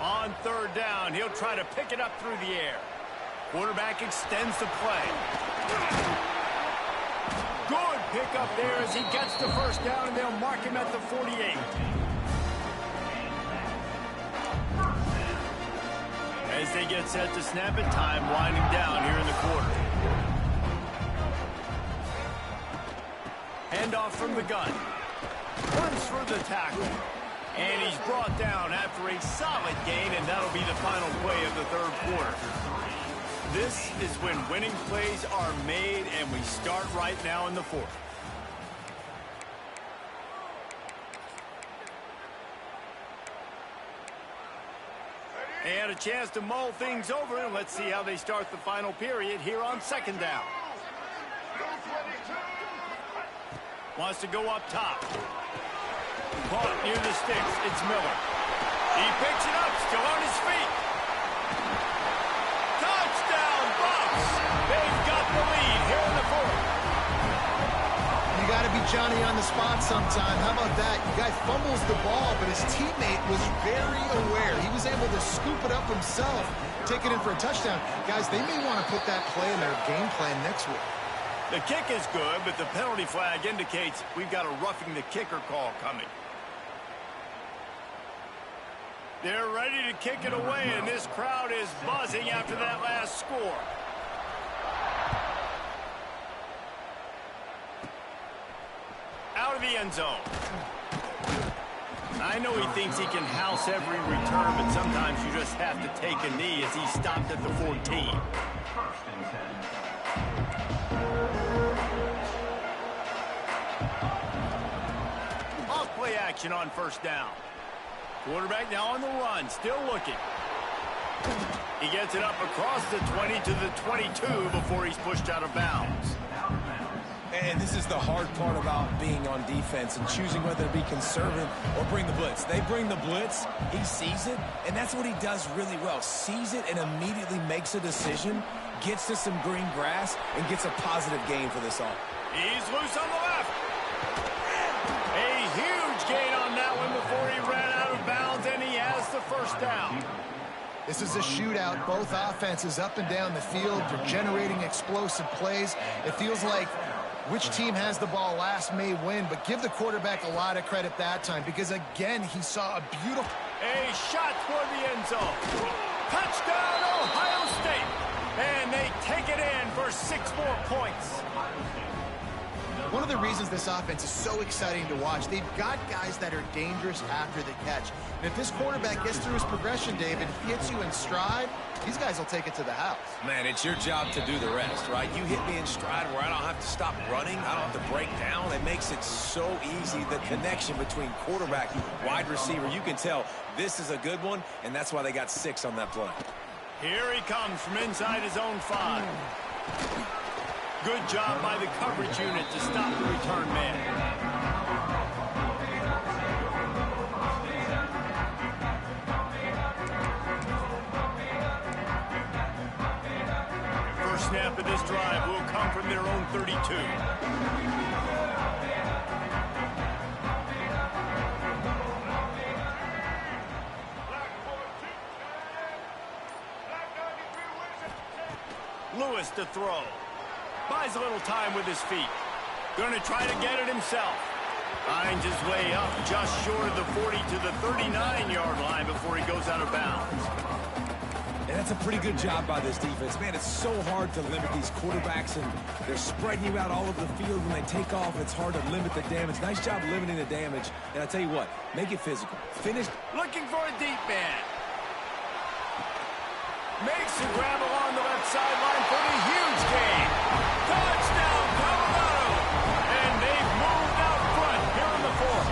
On third down, he'll try to pick it up through the air. Quarterback extends the play. Good pickup there as he gets the first down, and they'll mark him at the 48. As they get set to snap it, time winding down here in the quarter. Handoff from the gun. Runs for the tackle. And he's brought down after a solid gain, and that'll be the final play of the third quarter. This is when winning plays are made, and we start right now in the fourth. And a chance to mull things over, and let's see how they start the final period here on second down. Wants to go up top. Caught near the sticks. It's Miller. He picks it up, still on his feet. Touchdown, Bucks! They've got the lead here in the fourth. You got to be Johnny on the spot sometime. How about that? The guy fumbles the ball, but his teammate was very aware. He was able to scoop it up himself, take it in for a touchdown. Guys, they may want to put that play in their game plan next week. The kick is good, but the penalty flag indicates we've got a roughing the kicker call coming. They're ready to kick it away, and this crowd is buzzing after that last score. Out of the end zone. I know he thinks he can house every return, but sometimes you just have to take a knee as he stopped at the 14. Off play action on first down. Quarterback now on the run, still looking. He gets it up across the 20 to the 22 before he's pushed out of bounds. And this is the hard part about being on defense and choosing whether to be conservative or bring the blitz. They bring the blitz, he sees it, and that's what he does really well. Sees it and immediately makes a decision, gets to some green grass, and gets a positive gain for this offense. He's loose on the left. A huge gain on that one before he ran out of bounds, and he has the first down. This is a shootout. Both offenses up and down the field. They're generating explosive plays. It feels like which team has the ball last may win, but give the quarterback a lot of credit that time because, again, he saw a beautiful... A shot toward the end zone. Touchdown, Ohio State. And they take it in for 6 more points. One of the reasons this offense is so exciting to watch, they've got guys that are dangerous after the catch. And if this quarterback gets through his progression, David, hits you in stride, these guys will take it to the house. Man, it's your job to do the rest, right? You hit me in stride where I don't have to stop running. I don't have to break down. It makes it so easy. The connection between quarterback, wide receiver, you can tell this is a good one, and that's why they got 6 on that play. Here he comes from inside his own 5. Good job by the coverage unit to stop the return man. First snap of this drive will come from their own 32. Lewis to throw. Buys a little time with his feet. Going to try to get it himself. Finds his way up just short of the 40 to the 39-yard line before he goes out of bounds. And that's a pretty good job by this defense. Man, it's so hard to limit these quarterbacks, and they're spreading you out all over the field. When they take off, it's hard to limit the damage. Nice job limiting the damage. And I tell you what, make it physical. Finish. Looking for a deep man. Makes a grab along the left sideline for the huge gain. Touchdown, Colorado! And they've moved out front here in the fourth.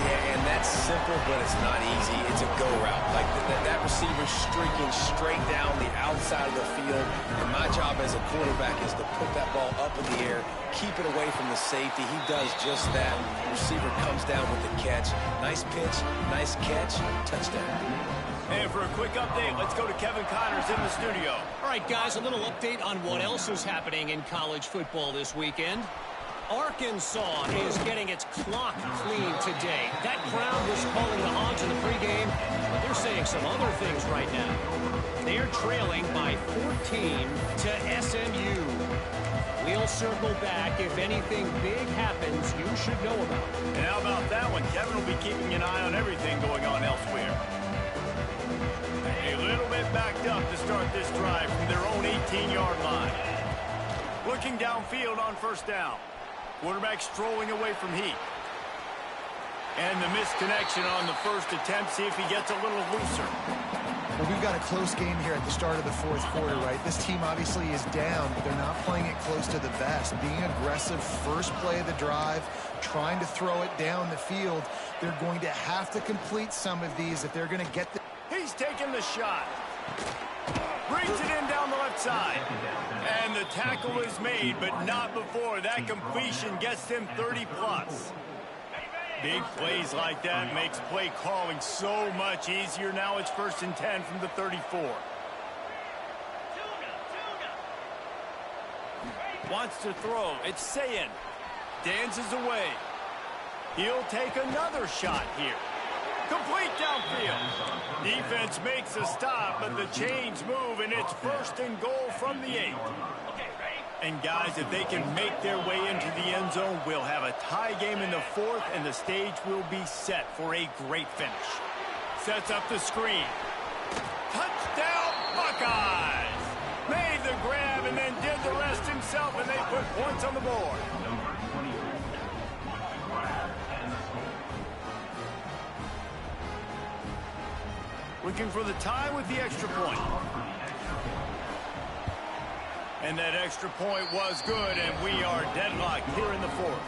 Yeah, and that simple but it's not easy. It's a go route. Like that receiver streaking straight down the outside of the field. And my job as a quarterback is to put that ball up in the air, keep it away from the safety. He does just that. The receiver comes down with the catch. Nice pitch, nice catch, touchdown. And for a quick update, let's go to Kevin Connors in the studio. All right, guys, a little update on what else is happening in college football this weekend. Arkansas is getting its clock cleaned today. That crowd was calling the Hogs in the pregame, but they're saying some other things right now. They're trailing by 14 to SMU. We'll circle back. If anything big happens, you should know about it. And how about that one? Kevin will be keeping an eye on everything going on elsewhere. A little bit backed up to start this drive from their own 18-yard line. Looking downfield on first down. Quarterback strolling away from Heat. And the missed connection on the first attempt. See if he gets a little looser. Well, we've got a close game here at the start of the fourth quarter, right? This team obviously is down, but they're not playing it close to the vest. Being aggressive, first play of the drive, trying to throw it down the field. They're going to have to complete some of these if they're going to get the... He's taking the shot. Brings it in down the left side. And the tackle is made, but not before that completion gets them 30-plus. Big plays like that makes play calling so much easier. Now it's 1st and 10 from the 34. Wants to throw. It's Sayin. Dances away. He'll take another shot here. Complete downfield. Defense makes a stop, but the chains move, and it's 1st and goal from the 8. And guys, if they can make their way into the end zone, we'll have a tie game in the 4th, and the stage will be set for a great finish. Sets up the screen. Touchdown, Buckeyes! Made the grab and then did the rest himself, and they put points on the board. Looking for the tie with the extra point. And that extra point was good, and we are deadlocked here in the 4th.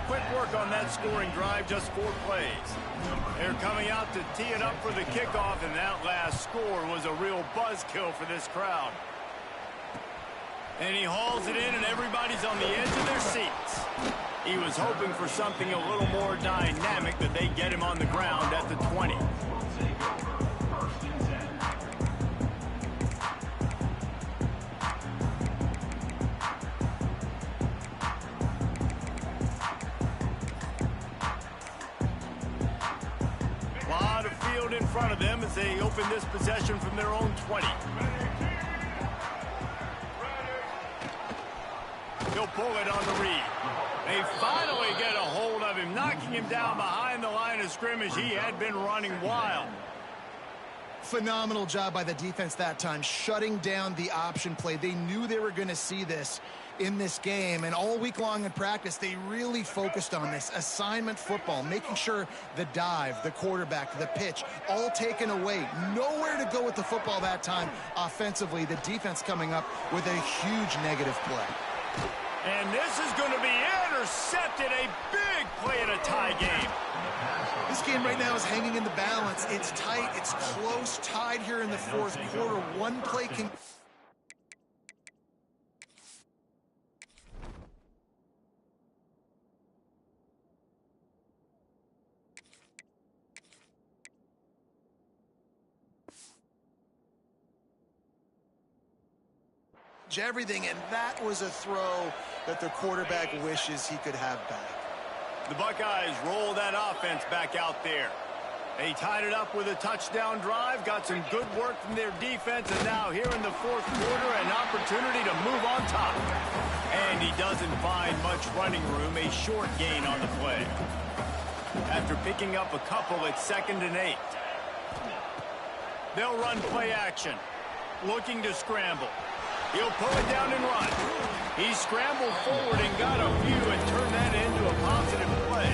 Quick work on that scoring drive, just 4 plays. They're coming out to tee it up for the kickoff, and that last score was a real buzzkill for this crowd. And he hauls it in, and everybody's on the edge of their seats. He was hoping for something a little more dynamic, that they get him on the ground at the 20. In front of them as they open this possession from their own 20. He'll pull it on the read. They finally get a hold of him, knocking him down behind the line of scrimmage. He had been running wild. Phenomenal job by the defense that time, shutting down the option play. They knew they were going to see this in this game, and all week long in practice, they really focused on this assignment football, making sure the dive, the quarterback, the pitch, all taken away. Nowhere to go with the football that time offensively. The defense coming up with a huge negative play. And this is going to be intercepted. A big play in a tie game. This game right now is hanging in the balance. It's tight, it's close, tied here in the 4th quarter. One play can... everything, and that was a throw that the quarterback wishes he could have back. The Buckeyes roll that offense back out there. They tied it up with a touchdown drive, got some good work from their defense, and now here in the 4th quarter, an opportunity to move on top. And he doesn't find much running room, a short gain on the play. After picking up a couple, it's 2nd and 8. They'll run play action, looking to scramble. He'll pull it down and run. He scrambled forward and got a few and turned that into a positive play.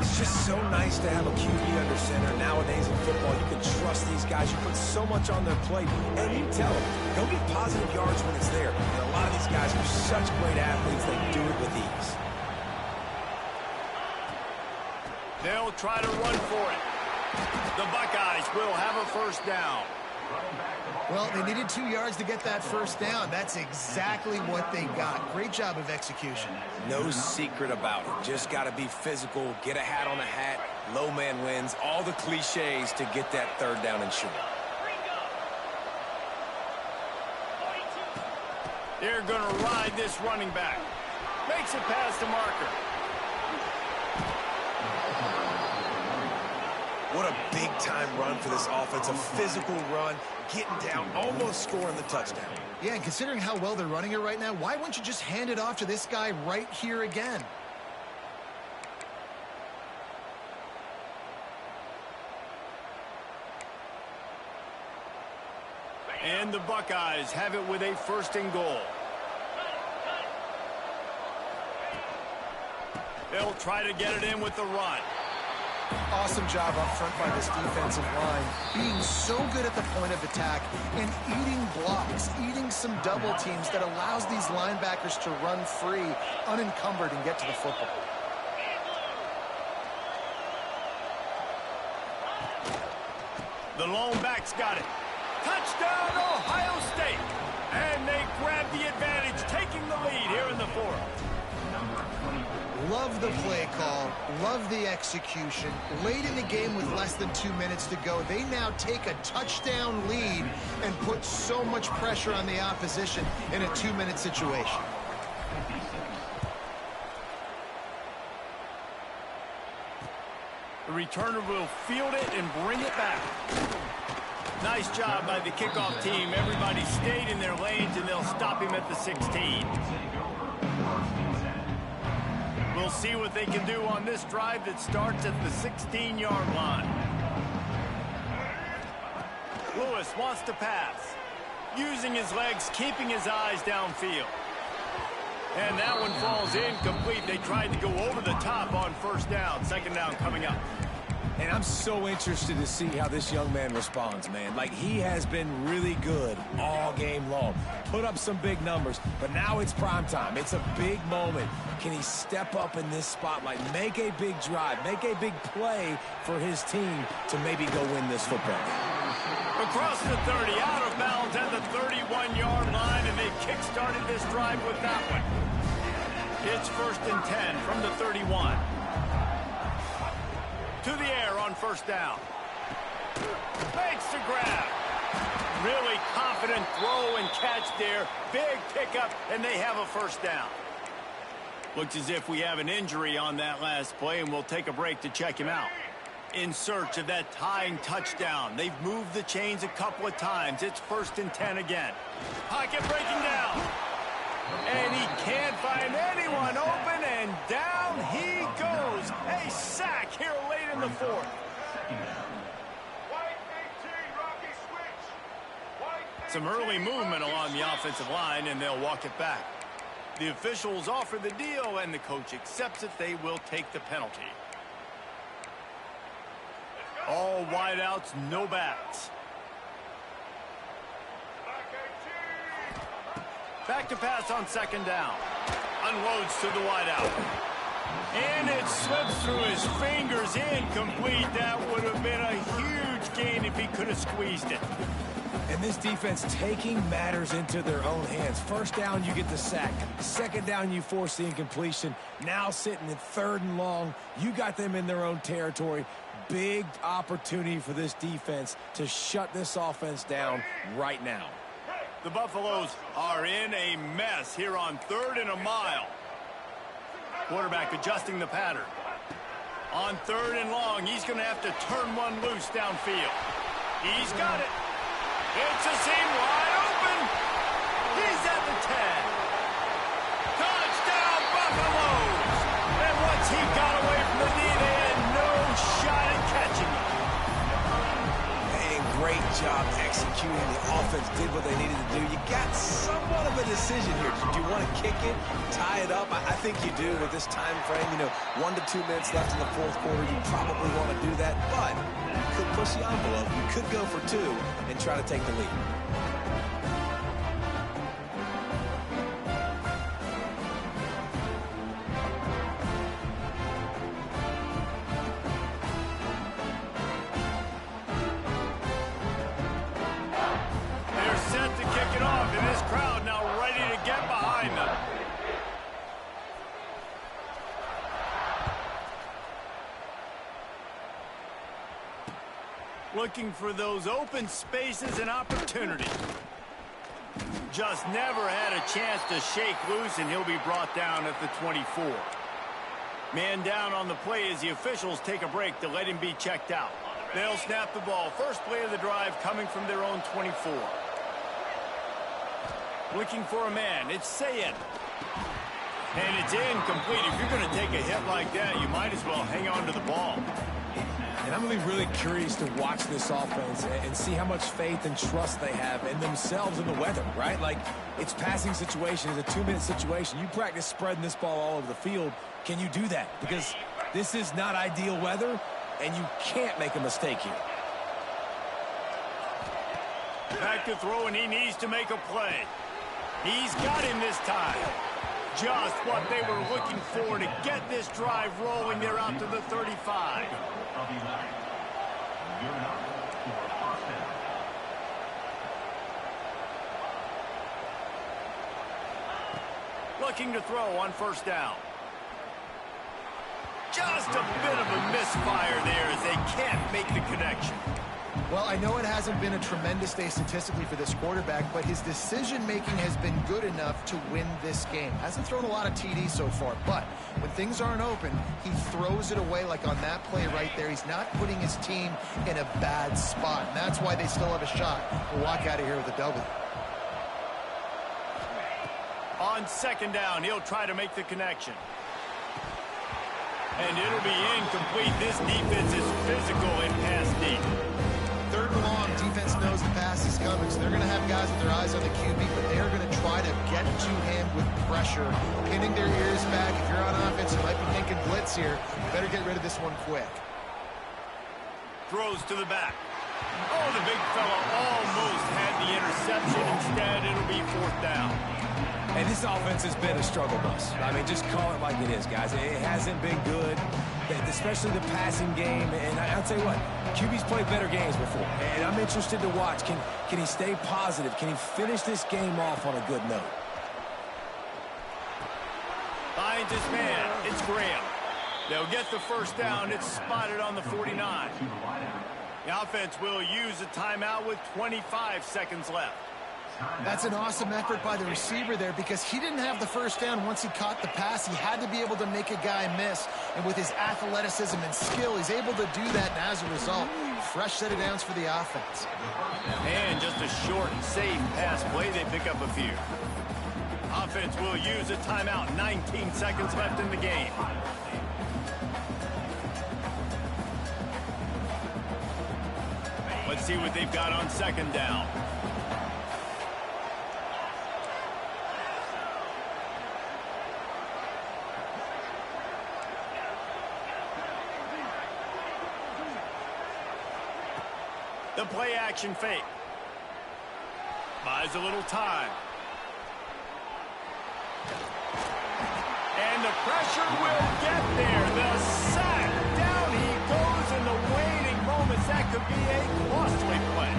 It's just so nice to have a QB under center. Nowadays in football, you can trust these guys. You put so much on their plate, and you tell them, go get positive yards when it's there. And a lot of these guys are such great athletes, they do it with ease. They'll try to run for it. The Buckeyes will have a first down. Well, they needed 2 yards to get that first down. That's exactly what they got. Great job of execution. No secret about it. Just got to be physical, get a hat on a hat, low man wins, all the cliches to get that third down and short. They're going to ride this running back. Makes it past the marker. What a big-time run for this offense. A physical run, getting down, almost scoring the touchdown. Yeah, and considering how well they're running it right now, why wouldn't you just hand it off to this guy right here again? And the Buckeyes have it with a first and goal. They'll try to get it in with the run. Awesome job up front by this defensive line, being so good at the point of attack and eating blocks, eating some double teams that allows these linebackers to run free, unencumbered, and get to the football. The lone back's got it. Touchdown, Ohio State. And they grab the advantage, taking the lead here in the fourth. Love the play call, love the execution. Late in the game with less than 2 minutes to go, they now take a touchdown lead and put so much pressure on the opposition in a 2-minute situation. The returner will field it and bring it back. Nice job by the kickoff team. Everybody stayed in their lanes, and they'll stop him at the 16. We'll see what they can do on this drive that starts at the 16-yard line. Lewis wants to pass. Using his legs, keeping his eyes downfield. And that one falls incomplete. They tried to go over the top on first down. Second down coming up. And I'm so interested to see how this young man responds, man. Like, he has been really good all game long. Put up some big numbers, but now it's prime time. It's a big moment. Can he step up in this spotlight, make a big drive, make a big play for his team to maybe go win this football game? Across the 30, out of bounds at the 31-yard line, and they kick-started this drive with that one. It's first and 10 from the 31. To the air on first down. Makes the grab. Really confident throw and catch there. Big pickup, and they have a first down. Looks as if we have an injury on that last play, and we'll take a break to check him out. In search of that tying touchdown. They've moved the chains a couple of times. It's first and 10 again. Pocket breaking down. And he can't find anyone open, and down he goes. A sack here late in the fourth. Some early movement along the offensive line, and they'll walk it back. The officials offer the deal, and the coach accepts it. They will take the penalty. All wideouts, no backs. Back to pass on second down. Unloads to the wideout. And it slips through his fingers, incomplete. That would have been a huge gain if he could have squeezed it. And this defense taking matters into their own hands. First down, you get the sack. Second down, you force the incompletion. Now sitting at third and long, you got them in their own territory. Big opportunity for this defense to shut this offense down right now. The Buffaloes are in a mess here on third and a mile. Quarterback adjusting the pattern. On third and long, he's going to have to turn one loose downfield. He's got it. It's a seam wide open. He's at the 10. Touchdown, Buffaloes. And once he got away from the knee, they had no shot at catching him. And great job executing. The offense did what they needed to do. You got somewhat of a decision here. Do you want to kick it, tie it up? I think you do with this time frame. 1 to 2 minutes left in the fourth quarter. You probably want to do that, but you could push the envelope. You could go for 2 and try to take the lead. Looking for those open spaces and opportunity. Just never had a chance to shake loose, and he'll be brought down at the 24. Man down on the play as the officials take a break to let him be checked out. They'll snap the ball. First play of the drive coming from their own 24. Looking for a man. It's Sayin. And it's incomplete. If you're going to take a hit like that, you might as well hang on to the ball. And I'm going to be really curious to watch this offense and see how much faith and trust they have in themselves and the weather, right? Like, it's passing situation, it's a 2-minute situation. You practice spreading this ball all over the field. Can you do that? Because this is not ideal weather, and you can't make a mistake here. Back to throw, and he needs to make a play. He's got him this time. Just what they were looking for to get this drive rolling. They're out to the 35. Looking to throw on first down. Just a bit of a misfire there as they can't make the connection. Well, I know it hasn't been a tremendous day statistically for this quarterback, but his decision-making has been good enough to win this game. Hasn't thrown a lot of TDs so far, but when things aren't open, he throws it away like on that play right there. He's not putting his team in a bad spot, and that's why they still have a shot to walk out of here with a W. On second down, he'll try to make the connection. And it'll be incomplete. This defense is physical and pass deep. Third and long, defense knows the pass is coming, so they're going to have guys with their eyes on the QB, but they're going to try to get to him with pressure, pinning their ears back. If you're on offense, you might be thinking blitz here. You better get rid of this one quick. Throws to the back. Oh, the big fella almost had the interception. Instead, it'll be fourth down. And this offense has been a struggle bus. I mean, just call it like it is, guys. It hasn't been good, especially the passing game. And I'll tell you what, QB's played better games before. And I'm interested to watch. Can he stay positive? Can he finish this game off on a good note? Finds his man. It's Graham. They'll get the first down. It's spotted on the 49. The offense will use a timeout with 25 seconds left. That's an awesome effort by the receiver there because he didn't have the first down once he caught the pass. He had to be able to make a guy miss. And with his athleticism and skill, he's able to do that. And as a result, fresh set of downs for the offense. And just a short and safe pass play. They pick up a few. Offense will use a timeout. 19 seconds left in the game. Let's see what they've got on second down. The play action fake. Buys a little time. And the pressure will get there. The sack. Down he goes in the waning moments. That could be a costly play.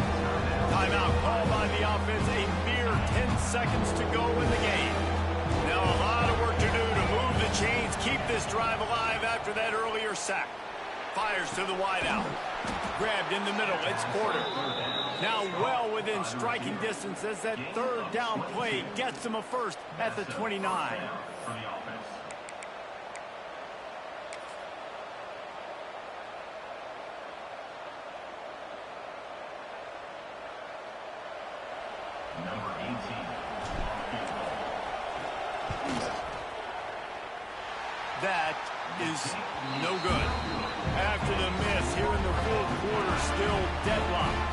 Timeout called by the offense. A mere 10 seconds to go in the game. Now a lot of work to do to move the chains, keep this drive alive after that earlier sack. Fires to the wideout. Grabbed in the middle. It's Porter. Now well within striking distance as that third down play gets him a first at the 29. Number 18. That is no good. After the miss here in the fourth quarter, still deadlocked.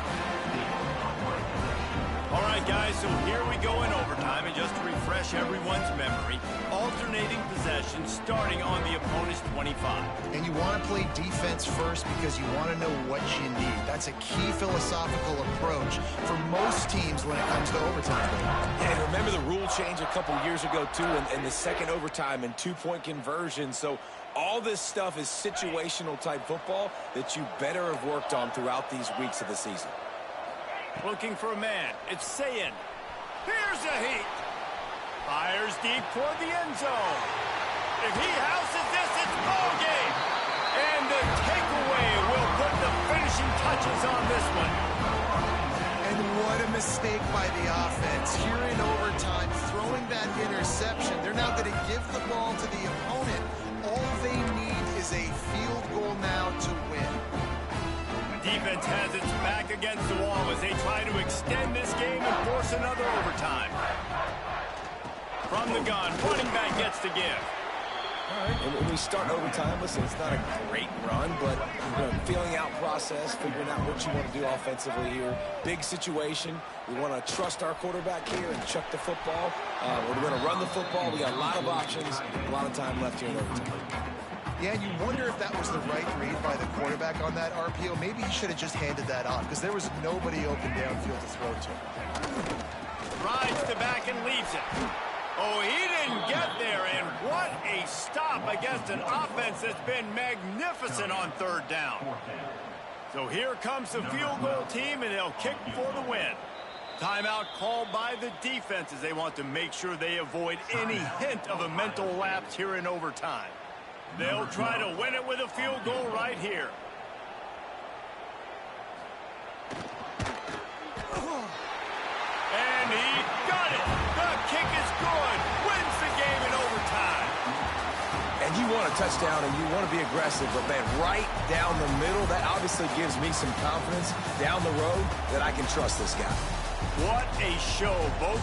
All right, guys, so here we go in overtime, and just to refresh everyone's memory, alternating possession starting on the opponent's 25. And you want to play defense first because you want to know what you need. That's a key philosophical approach for most teams when it comes to overtime. And remember the rule change a couple years ago, too, in the second overtime and two-point conversion. So all this stuff is situational type football that you better have worked on throughout these weeks of the season. Looking for a man. It's Sayin. Here's a heat. Fires deep toward the end zone. If he houses this, it's ball game. And the takeaway will put the finish finishing touches on this one. And what a mistake by the offense. Here in overtime, throwing that interception. They're now going to give the ball to the opponent. All they need is a field goal now to win. The defense has its back against the wall as they try to extend this game and force another overtime. From the gun, running back gets to give. All right, and when we start overtime, listen, it's not a great run, but feeling out process, figuring out what you want to do offensively here. Big situation. We want to trust our quarterback here and chuck the football. We're going to run the football. We got a lot of options, a lot of time left here in overtime. Yeah, and you wonder if that was the right read by the quarterback on that RPO. Maybe he should have just handed that off because there was nobody open downfield to throw to. Rides the back and leaves it. Oh, he didn't get there, and what a stop against an offense that's been magnificent on third down. So here comes the field goal team, and they'll kick for the win. Timeout called by the defense as they want to make sure they avoid any hint of a mental lapse here in overtime. They'll try to win it with a field goal right here. And he got it. The kick is good. Wins the game in overtime. And you want a touchdown and you want to be aggressive, but man, right down the middle, that obviously gives me some confidence down the road that I can trust this guy. What a show. Both